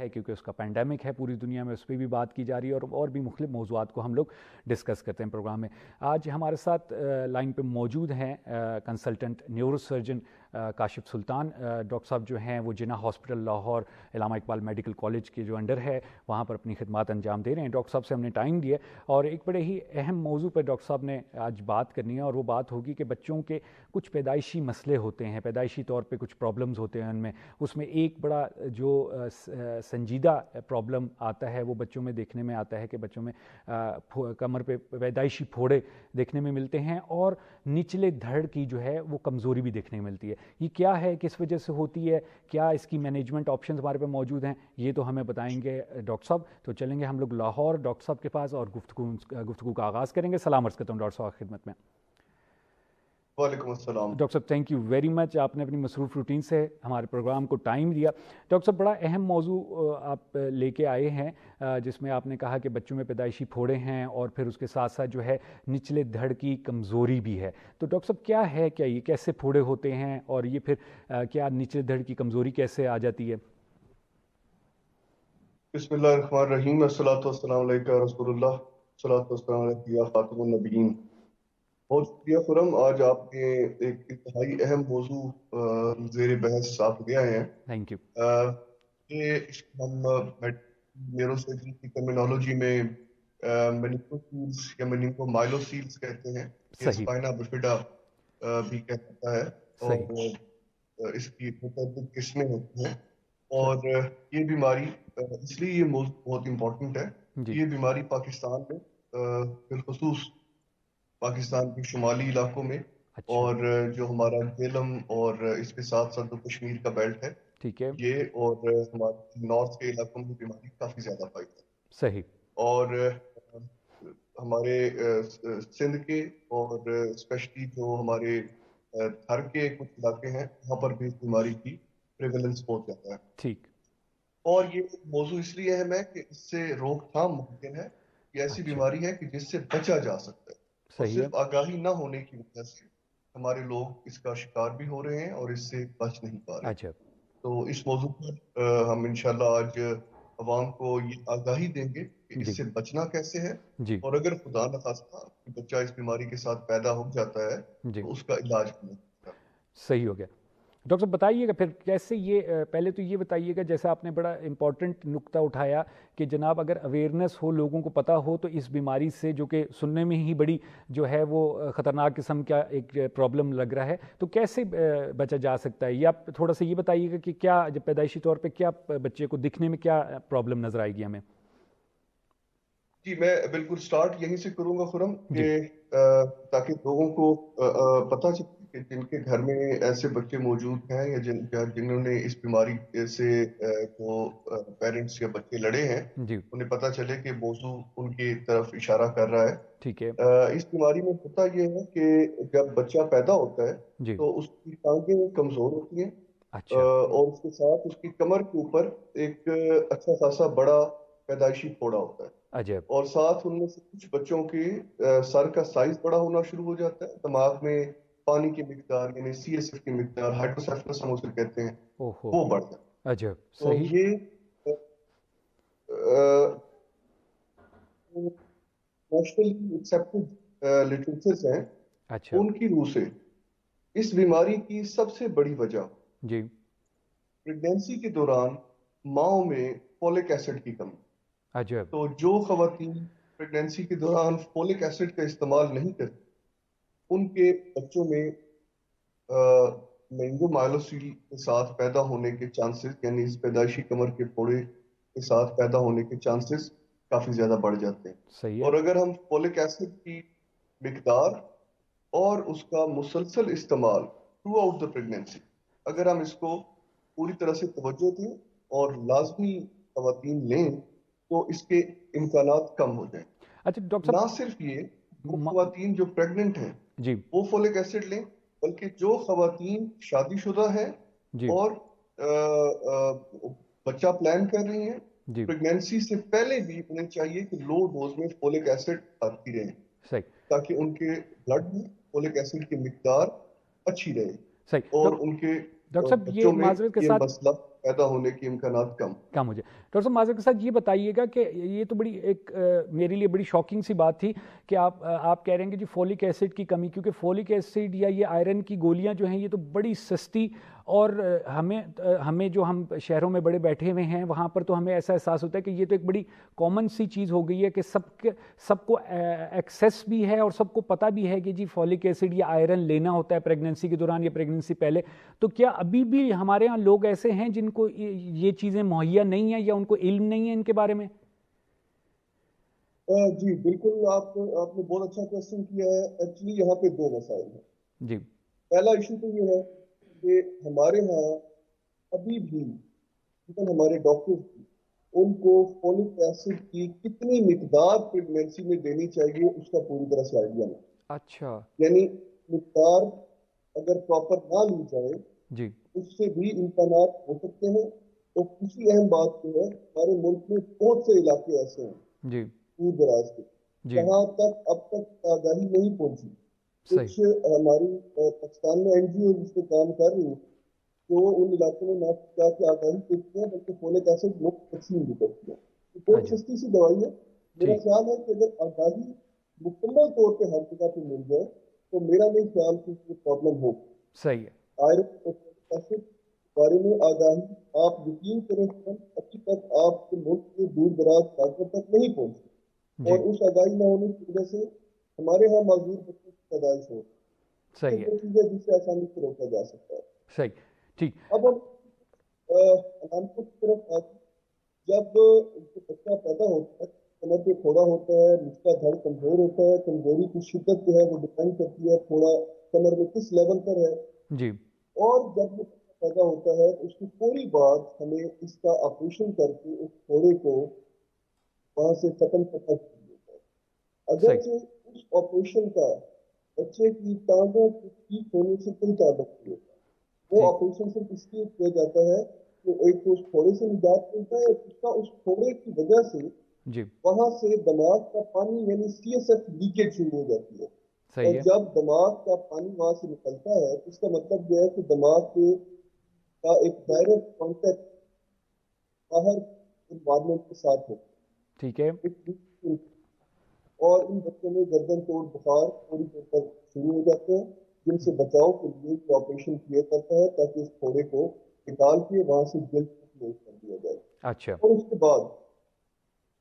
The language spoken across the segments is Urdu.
ہے کیونکہ اس کا پینڈیمک ہے پوری دنیا میں، اس پہ بھی بات کی جا رہی ہے اور بھی مختلف موضوعات کو ہم لوگ ڈسکس کرتے ہیں پروگرام میں. آج ہمارے ساتھ لائن پہ موجود ہیں کنسلٹنٹ نیورو سرجن کاشف سلطان. ڈاکٹر صاحب جو ہیں وہ جناح ہاسپٹل لاہور علامہ اقبال میڈیکل کالج کے جو انڈر ہے وہاں پر اپنی خدمات انجام دے رہے ہیں. ڈاکٹر صاحب سے ہم نے ٹائم دیا اور ایک بڑے ہی اہم موضوع پہ ڈاکٹر صاحب نے آج بات کرنی ہے، اور وہ بات ہوگی کہ بچوں کے کچھ پیدائشی مسئلے ہوتے ہیں، پیدائشی طور پہ کچھ پرابلمز ہوتے ہیں ان میں. اس میں ایک بڑا جو سنجیدہ پرابلم آتا ہے وہ بچوں میں دیکھنے میں آتا ہے کہ بچوں میں کمر پہ پیدائشی پھوڑے دیکھنے میں ملتے ہیں اور نچلے دھڑ کی جو ہے وہ کمزوری بھی دیکھنے میں ملتی ہے. یہ کیا ہے، کس وجہ سے ہوتی ہے، کیا اس کی مینجمنٹ آپشنز ہمارے پہ موجود ہیں، یہ تو ہمیں بتائیں گے ڈاکٹر صاحب. تو چلیں گے ہم لوگ لاہور ڈاکٹر صاحب کے پاس اور گفتگو کا آغاز کریں گے. سلام عرض کرتا ہوں ڈاکٹر صاحب خدمت میں. وعلیکم السلام ڈاکٹر صاحب تھینک یو ویری مچ، آپ نے اپنی مصروف روٹین سے ہمارے پروگرام کو ٹائم دیا. ڈاکٹر صاحب بڑا اہم موضوع آپ لے کے آئے ہیں جس میں آپ نے کہا کہ بچوں میں پیدائشی پھوڑے ہیں اور پھر اس کے ساتھ ساتھ جو ہے نچلے دھڑ کی کمزوری بھی ہے. تو ڈاکٹر صاحب کیا ہے، کیا یہ کیسے پھوڑے ہوتے ہیں اور یہ پھر کیا نچلے دھڑ کی کمزوری کیسے آ جاتی ہے؟ بسم اللہ الرحمن الرحیم. الصلاۃ والسلام علیکہ رسول اللہ، الصلاۃ والسلام علیکہ یا خاتم النبیین. بہت شکریہ خرم، آج آپ نے ایک انتہائی اہم موضوع زیر بحث آپ لے آئے ہیں. Thank you. یہ ہم نیورو سرجری کی ٹرمینالوجی میں میننگوسیلز یا میننگو مائلوسیلز کہتے ہیں. یہ اسپائنا بفیڈا بھی کہہ سکتا ہے اور اس کی متعدد قسمیں ہوتی ہیں. اور یہ بیماری اس لیے یہ موضوع بہت امپورٹنٹ ہے. یہ بیماری پاکستان میں بالخصوص پاکستان کے شمالی علاقوں میں اور جو ہمارا جہلم اور اس کے ساتھ ساتھ جو کشمیر کا بیلٹ ہے ٹھیک ہے یہ اور ہمارے نارتھ کے علاقوں میں بیماری کافی زیادہ پائی ہے. صحیح. اور ہمارے سندھ کے اور اسپیشلی جو ہمارے تھر کے کچھ علاقے ہیں وہاں پر بھی اس بیماری کی پریویلنس بہت زیادہ ہے. ٹھیک. اور یہ موضوع اس لیے اہم ہے کہ اس سے روک تھام ممکن ہے. یہ ایسی بیماری ہے کہ جس سے بچا جا سکتا ہے اور صرف آگاہی نہ ہونے کی وجہ سے ہمارے لوگ اس کا شکار بھی ہو رہے ہیں اور اس سے بچ نہیں پا رہے. تو اس موضوع پر ہم انشاءاللہ آج عوام کو یہ آگاہی دیں گے کہ اس سے بچنا کیسے ہے اور اگر خدا نخواستہ بچہ اس بیماری کے ساتھ پیدا ہو جاتا ہے تو اس کا علاج کرنا. صحیح ہو گیا. ڈاکٹر صاحب بتائیے گا پھر کیسے یہ پہلے تو یہ بتائیے گا جیسے آپ نے بڑا امپورٹنٹ نقطہ اٹھایا کہ جناب اگر اویئرنیس ہو، لوگوں کو پتہ ہو تو اس بیماری سے جو کہ سننے میں ہی بڑی جو ہے وہ خطرناک قسم کا ایک پرابلم لگ رہا ہے تو کیسے بچا جا سکتا ہے؟ یا تھوڑا سا یہ بتائیے گا کہ کیا جب پیدائشی طور پہ کیا بچے کو دکھنے میں کیا پرابلم نظر آئے گی ہمیں؟ جی میں بالکل سٹارٹ یہیں سے کروں گا خرم کہ تاکہ لوگوں کو پتہ چلے کہ جن کے گھر میں ایسے بچے موجود ہیں یا جنہوں نے اس بیماری سے جو پیرنٹس یا بچے لڑے ہیں انہیں پتہ چلے کہ موضوع ان کی طرف اشارہ کر رہا ہے. ٹھیک ہے. اس بیماری میں ہوتا یہ ہے کہ جب بچہ پیدا ہوتا ہے تو اس کی ٹانگیں کمزور ہوتی ہیں اور اس کے ساتھ اس کی کمر کے اوپر ایک اچھا خاصا بڑا پیدائشی پھوڑا ہوتا ہے. اور ساتھ ان میں سے کچھ بچوں کی سر کا سائز بڑا ہونا شروع ہو جاتا ہے. دماغ میں پانی کی مقدار یعنی سی ایس ایف کی مقدار ہائیڈروسیفلس ہم اسے کہتے ہیں وہ بڑھ جاتا ہے. تو یہ نیشنلی ایکسیپٹڈ لٹریچرز ہیں ان کی روح سے اس بیماری کی سب سے بڑی وجہ پریگنینسی کے دوران ماؤں میں فولک ایسڈ کی کمی. تو جو خواتین پریگنینسی کے دوران فولک ایسڈ کا استعمال نہیں کرتی ان کے بچوں میں مینگو مائلوسیل کے ساتھ پیدا ہونے کے چانسز یعنی اس پیدائشی کمر کے پھوڑے کے ساتھ پیدا ہونے کے چانسز کافی زیادہ بڑھ جاتے ہیں. اور اگر ہم فولک ایسڈ کی مقدار اور اس کا مسلسل استعمال تھرو آؤٹ دا پریگنینسی اگر ہم اس کو پوری طرح سے توجہ دیں اور لازمی خواتین لیں تو اس کے امکانات کم ہو جائیں. نہ صرف یہ وہ خواتین جو پریگننٹ ہیں وہ فولک ایسڈ لیں بلکہ جو خواتین شادی شدہ ہیں اور بچہ پلان کر رہی ہیں پریگنینسی سے پہلے بھی انہیں چاہیے کہ لو ڈوز میں فولک ایسڈ کھاتی رہیں تاکہ ان کے بلڈ میں فولک ایسڈ کی مقدار اچھی رہے اور ان کے ڈاکٹر صاحب یہ معذرت کے ساتھ مسئلہ پیدا ہونے کے امکانات کم ہو جائے. ڈاکٹر صاحب معذرت کے ساتھ یہ بتائیے گا کہ یہ تو بڑی ایک میرے لیے بڑی شاکنگ سی بات تھی کہ آپ کہہ رہے ہیں کہ جی فولک ایسڈ کی کمی، کیونکہ فولک ایسڈ یا یہ آئرن کی گولیاں جو ہیں یہ تو بڑی سستی، اور ہمیں جو ہم شہروں میں بڑے بیٹھے ہوئے ہیں وہاں پر تو ہمیں ایسا احساس ہوتا ہے کہ یہ تو ایک بڑی کامن سی چیز ہو گئی ہے کہ سب کو ایکسیس بھی ہے اور سب کو پتہ بھی ہے کہ جی فولک ایسڈ یا آئرن لینا ہوتا ہے پریگننسی کے دوران یا پریگننسی پہلے. تو کیا ابھی بھی ہمارے ہاں لوگ ایسے ہیں جن کو یہ چیزیں مہیا نہیں ہیں یا ان کو علم نہیں ہے ان کے بارے میں؟ جی بالکل، آپ نے بہت اچھا کوشچن کیا ہے. ایکچولی یہاں پہ دو مسائل ہیں. جی، پہلا ایشو تو یہ ہے کہ ہمارے ہاں ابھی بھی ہمارے ڈاکٹر ان کو فولک ایسڈ کی کتنی مقدار پریگنینسی میں دینی چاہیے اس کا پوری طرح سے آئیڈیا نہیں. اچھا، یعنی مقدار اگر پراپر نہ لی جائے جی، اس سے بھی امکانات ہو سکتے ہیں. اور دوسری اہم بات یہ ہے ہمارے ملک میں بہت سے علاقے ایسے ہیں جی، دور دراز کے جہاں تک اب تک آگاہی نہیں پہنچی. کچھ ہماری پاکستان میں این جی او جس پہ کام کر رہی ہیں تو ان علاقوں میں نہ کیا کہ آگاہی دیتی ہے بلکہ فولک ایسڈ مفت تقسیم بھی کرتی ہے. بہت سستی سی دوائی ہے. میرا خیال ہے کہ اگر آگاہی مکمل طور پہ ہر جگہ پہ مل جائے تو میرا نہیں خیال کہ کوئی پرابلم ہو. صحیح ہے. آئرن اور فولک ایسڈ بارے میں آگاہی آپ یقین کریں ابھی تک آپ کے ملک کے دور دراز علاقوں تک نہیں پہنچی. اور اس آگاہی نہ ہونے کی وجہ سے ہمارے ہاں معذور بچوں کی پیدائش ہو. صحیح ہے. چیزیں جس سے آسانی سے روکا جا سکتا ہے. صحیح، ٹھیک. اب ہم علامتوں کی طرف آتے جب بچہ پیدا ہوتا ہے کمر پہ پھوڑا ہوتا ہے، نچلا دھڑ کمزور ہوتا ہے. کمزوری کی شدت جو ہے وہ ڈپینڈ کرتی ہے پھوڑا کمر میں کس لیول پر ہے. جی. اور جب وہ پیدا ہوتا ہے تو اس کی پوری بات ہمیں اس کا آپریشن کر کے اس پھوڑے کو وہاں سے ختم کرنا چاہیے. اگرچہ اس آپریشن کا بچے کی ٹانگوں کے ٹھیک ہونے سے کوئی تعلق نہیں ہوتا. وہ آپریشن صرف اس لیے کیا جاتا ہے کہ ایک تو اس پھوڑے سے نجات ملتا ہے، اس پھوڑے کی وجہ سے وہاں سے دماغ کا پانی یعنی سی ایس ایف لیکیج شروع ہو جاتی ہے. اور جب دماغ کا پانی وہاں سے نکلتا ہے تو اس کا مطلب یہ ہے کہ دماغ کا ایک ڈائریکٹ کانٹیکٹ باہر انوائرمنٹ کے ساتھ ہو. ٹھیک ہے. اور ان بچوں میں گردن توڑ بخار تھوڑی دیر پر شروع ہو جاتے ہیں جن سے بچاؤ کے لیے آپریشن کیا جاتا ہے تاکہ اس پھوڑے کو نکال کے وہاں سے جلد کلوز کر دیا جائے. اچھا. اور اس کے بعد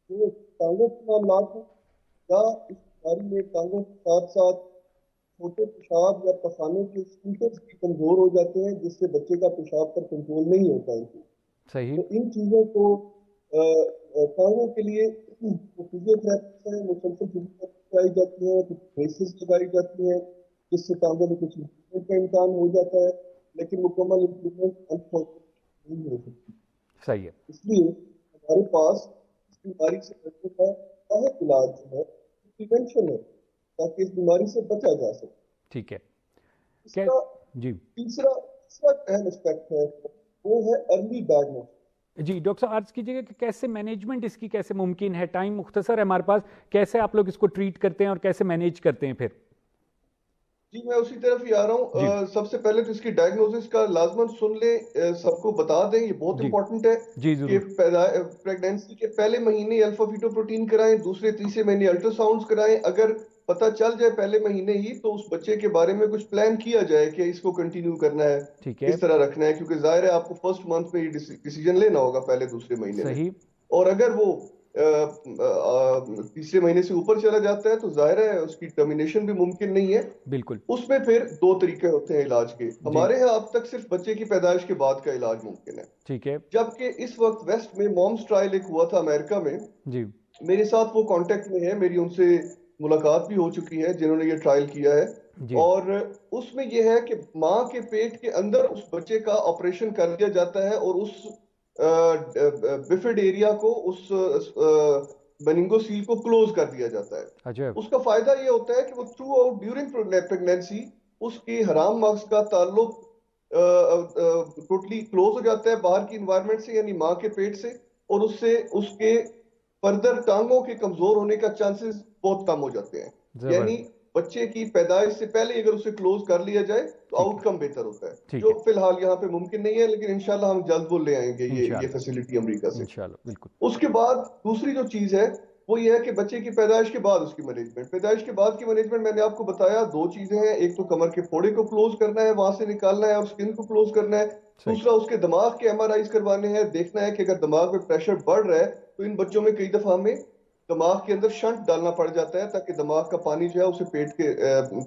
جو ٹانگوں کے معاملات ہیں یا اس بیماری میں ٹانگوں کے ساتھ ساتھ چھوٹے پیشاب یا پخانے کے اسپیکرز بھی کمزور ہو جاتے ہیں جس سے بچے کا پیشاب پر کنٹرول نہیں ہوتا ان کو. صحیح. تو ان چیزوں کو ٹانگوں کے لیے فزیو تھراپی سے مسلسل فزیوتھراپی کرائی جاتی ہے، کچھ بریسز لگائی جاتی ہیں جس سے ٹانگوں میں کچھ امپروومنٹ کا امکان ہو جاتا ہے، لیکن مکمل امپروومنٹ نہیں ہو سکتی. صحیح ہے. اس لیے ہمارے پاس اس بیماری سے بچنے کا واحد علاج جو ہے پریونشن ہے تاکہ اس بیماری سے بچا جا سکے. ٹھیک ہے. اس کا تیسرا اہم اسپیکٹ ہے وہ ہے ارلی ڈائگنوسس. جی ڈاکٹر صاحب عرض کیجیے گا کہ کیسے مینجمنٹ اس کی کیسے ممکن ہے؟ ٹائم مختصر ہے ہمارے پاس، کیسے آپ لوگ اس کو ٹریٹ کرتے ہیں اور کیسے مینیج کرتے ہیں پھر؟ جی میں اسی طرف ہی آ رہا ہوں. سب سے پہلے تو اس کی ڈائگنوسس کا لازماً سن لیں، سب کو بتا دیں، یہ بہت امپورٹنٹ ہے کہ پریگنینسی کے پہلے مہینے الفا فیٹوپروٹین کرائیں، دوسرے تیسرے مہینے الٹرا ساؤنڈز کرائیں. اگر پتہ چل جائے پہلے مہینے ہی تو اس بچے کے بارے میں کچھ پلان کیا جائے کہ اس کو کنٹینیو کرنا ہے، کس طرح رکھنا ہے، کیونکہ ظاہر ہے آپ کو فرسٹ منتھ میں یہ ڈیسیجن لینا ہوگا پہلے دوسرے مہینے میں. اور اگر وہ تیسرے مہینے سے اوپر چلا جاتا ہے تو ظاہر ہے اس کی ٹرمینیشن بھی ممکن نہیں ہے. بالکل. اس میں پھر دو طریقے ہوتے ہیں علاج کے. ہمارے ہاں اب تک صرف بچے کی پیدائش کے بعد کا علاج ممکن ہے. ٹھیک ہے. جبکہ اس وقت ویسٹ میں مومس ٹرائل ایک ہوا تھا امریکہ میں. جی میرے ساتھ وہ کانٹیکٹ میں ہے، میری ان سے ملاقات بھی ہو چکی ہے جنہوں نے یہ ٹرائل کیا ہے. اور اس میں یہ ہے کہ ماں کے پیٹ کے اندر اس بچے کا آپریشن کر دیا جاتا ہے اور اس بفڈ ایریا کو، اس مننگو سیل کو کلوز کر دیا جاتا ہے. اس کا فائدہ یہ ہوتا ہے کہ وہ تھرو آؤٹ ڈیورنگ پریگنینسی اس کی حرام مغز کا تعلق ٹوٹلی کلوز ہو جاتا ہے باہر کی انوائرمنٹ سے یعنی ماں کے پیٹ سے، اور اس سے اس کے فردر ٹانگوں کے کمزور ہونے کا چانسز بہت کم ہو جاتے ہیں. یعنی بچے کی پیدائش سے پہلے اگر اسے کلوز کر لیا جائے تو آؤٹ کم بہتر ہوتا ہے, جو فی الحال یہاں پہ ممکن نہیں ہے, لیکن انشاءاللہ ہم جلد وہ لے آئیں گے یہ فیسلٹی امریکہ سے. بالکل. اس کے بعد دوسری جو چیز ہے وہ یہ ہے کہ بچے کی پیدائش کے بعد اس کی مینجمنٹ. پیدائش کے بعد کی مینجمنٹ میں نے آپ کو بتایا 2 چیزیں ہیں, ایک تو کمر کے پھوڑے کو کلوز کرنا ہے, وہاں سے نکالنا ہے, اور اسکن کو کلوز کرنا ہے. دوسرا اس کے دماغ کے ایم آر آئیز کروانے ہیں, دیکھنا ہے کہ اگر دماغ میں پریشر بڑھ رہا ہے تو ان بچوں میں کئی دفعہ ہمیں دماغ کے اندر شنٹ ڈالنا پڑ جاتا ہے تاکہ دماغ کا پانی جو ہے اسے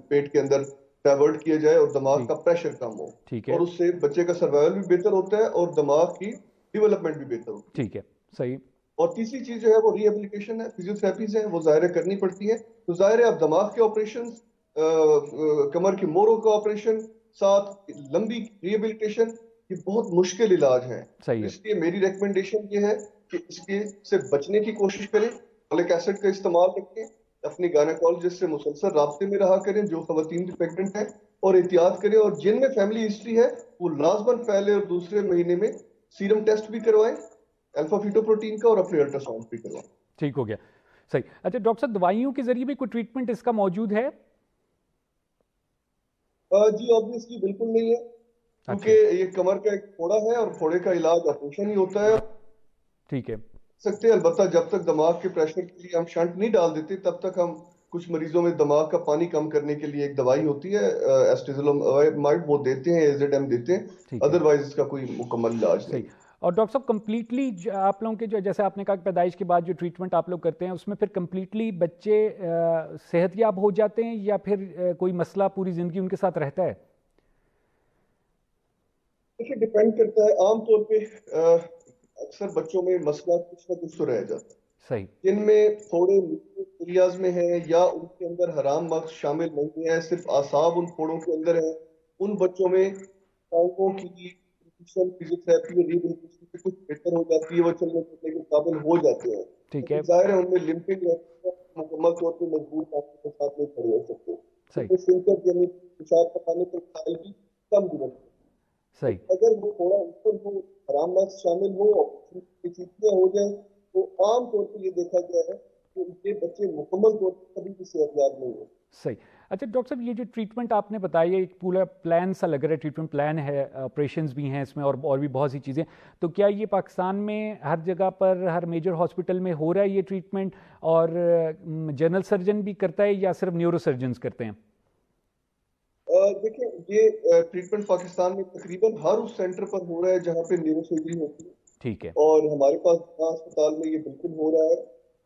پیٹ کے اندر ڈائیورٹ کیا جائے اور دماغ کا پریشر کم ہو, اور اس سے بچے کا سروائیول بھی بہتر ہوتا ہے اور دماغ کی ڈیولپمنٹ بھی بہتر ہوتی ہے. ٹھیک ہے, صحیح. اور تیسری چیز جو ہے وہ ری ایبلیٹیشن ہے, فزیو تھراپیز ہیں, وہ ظاہر کرنی پڑتی ہیں. تو ظاہر ہے اب دماغ کے آپریشن, کمر کے موڑوں کا آپریشن, ساتھ لمبی ری ایبلیٹیشن, یہ بہت مشکل علاج ہیں. اس لیے میری ریکمنڈیشن یہ ہے کہ اس کے سے بچنے کی کوشش کریں, فولک ایسڈ کا استعمال رکھیں, اپنی گائنیکولوجسٹ سے مسلسل رابطے میں رہا کریں جو خواتین پریگننٹ ہیں, اور احتیاط کریں, اور جن میں فیملی ہسٹری ہے وہ لازماً پہلے اور دوسرے مہینے میں سیرم ٹیسٹ بھی کروائیں, الفا فیٹو پروٹین کا, اور اپنے الٹرا ساؤنڈ بھی کروائیں. ٹھیک ہو گیا, صحیح. اچھا ڈاکٹر صاحب, دوائیوں کے ذریعے بھی کوئی ٹریٹمنٹ اس کا موجود ہے؟ جی آبویسلی بالکل نہیں ہے, کیونکہ یہ کمر کا ایک پھوڑا ہے اور پھوڑے کا علاج آپریشن ہی ہوتا ہے. ٹھیک ہے, سکتے ہیں, البتہ جب تک دماغ کے پریشر کے لیے ہم شنٹ نہیں ڈال دیتے تب تک ہم کچھ مریضوں میں دماغ کا پانی کم کرنے کے لیے ایک دوائی ہوتی ہے ایسٹیزولامائڈ, وہ دیتے ہیں, AZM دیتے ہیں, ادروائز اس کا کوئی مکمل علاج نہیں. اور ڈاکٹر صاحب کمپلیٹلی آپ لوگوں کے جو جیسے آپ نے کہا کہ پیدائش کے بعد جو ٹریٹمنٹ آپ لوگ کرتے ہیں اس میں پھر کمپلیٹلی بچے صحت یاب ہو جاتے ہیں یا پھر کوئی مسئلہ پوری زندگی ان کے ساتھ رہتا ہے؟ دیکھیے ڈیپینڈ کرتا ہے, عام طور پہ اکثر بچوں میں مسئلہ کچھ نہ کچھ تو رہ جاتا ہے. صحیح. جن میں تھوڑے ایریاز میں ہیں یا ان کے اندر حرام مغز شامل نہیں ہے, صرف اعصاب ان پھوڑوں کے اندر ہیں, ان بچوں میں ٹانگوں کی فزیو تھراپی ری ایبلیٹیشن سے کچھ بہتر ہو جاتی ہے, وہ چلنے پھرنے کے قابل ہو جاتے ہیں. ٹھیک ہے, ظاہر ہے ان میں لمپنگ مکمل طور پہ مضبوط آنکھوں کے ساتھ نہیں کھڑے ہو سکتے, یعنی پیشاب پکانے کے مسائل بھی کم دنوں. اگر وہ تھوڑا اوپر ہو, حرام مغز شامل ہو, چیزیں ہو جائیں, تو عام طور پہ یہ دیکھا گیا ہے کہ یہ بچے مکمل طور پر کبھی بھی صحت یاب نہیں ہو. صحیح. اچھا ڈاکٹر صاحب, یہ جو ٹریٹمنٹ آپ نے بتایا ایک پورا پلان سا لگ رہا ہے, ٹریٹمنٹ پلان ہے, آپریشنز بھی ہیں اس میں اور بھی بہت سی چیزیں, تو کیا یہ پاکستان میں ہر جگہ پر ہر میجر ہاسپٹل میں ہو رہا ہے یہ ٹریٹمنٹ, اور جنرل سرجن بھی کرتا ہے یا صرف نیورو سرجنز کرتے ہیں؟ دیکھیں یہ ٹریٹمنٹ پاکستان میں تقریباً ہر اس سینٹر پر ہو رہا ہے جہاں پہ نیورو سرجری ہوتی ہے. ٹھیک ہے. اور ہمارے پاس اسپتال میں یہ بالکل ہو رہا ہے,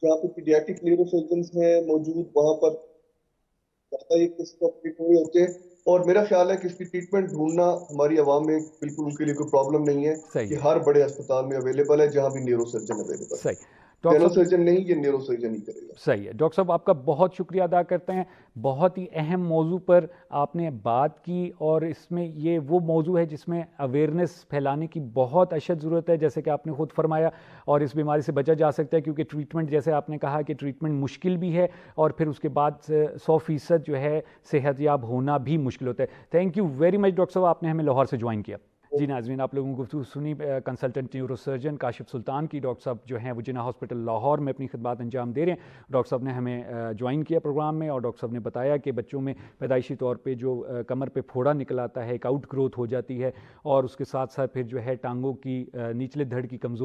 جہاں پہ پیڈیاٹرک نیورو سرجنز ہیں موجود, وہاں پر ہوتے ہیں. اور میرا خیال ہے کہ اس کی ٹریٹمنٹ ڈھونڈنا ہماری عوام میں بالکل ان کے لیے کوئی پرابلم نہیں ہے, کہ ہر بڑے اسپتال میں اویلیبل ہے جہاں بھی نیورو سرجن اویلیبل ہے. صحیح. جنرل سرجن نہیں, یہ نیورو سرجن ہی کرے گا. صحیح ہے. ڈاکٹر صاحب آپ کا بہت شکریہ ادا کرتے ہیں, بہت ہی اہم موضوع پر آپ نے بات کی, اور اس میں یہ وہ موضوع ہے جس میں اویئرنیس پھیلانے کی بہت اشد ضرورت ہے, جیسے کہ آپ نے خود فرمایا, اور اس بیماری سے بچا جا سکتا ہے کیونکہ ٹریٹمنٹ جیسے آپ نے کہا کہ ٹریٹمنٹ مشکل بھی ہے, اور پھر اس کے بعد 100% جو ہے صحت یاب ہونا بھی مشکل ہوتا ہے. Thank you very much doctor صاحب, آپ نے ہمیں لاہور سے جوائن کیا. جی ناظرین, آپ لوگوں کو گفتگو سنی کنسلٹنٹ نیورو سرجن کاشف سلطان کی. ڈاکٹر صاحب جو ہیں وہ جناح ہاسپٹل لاہور میں اپنی خدمات انجام دے رہے ہیں. ڈاکٹر صاحب نے ہمیں جوائن کیا پروگرام میں, اور ڈاکٹر صاحب نے بتایا کہ بچوں میں پیدائشی طور پہ جو کمر پہ پھوڑا نکل آتا ہے, ایک آؤٹ گروتھ ہو جاتی ہے, اور اس کے ساتھ ساتھ پھر جو ہے ٹانگوں کی نچلے دھڑ کی کمزور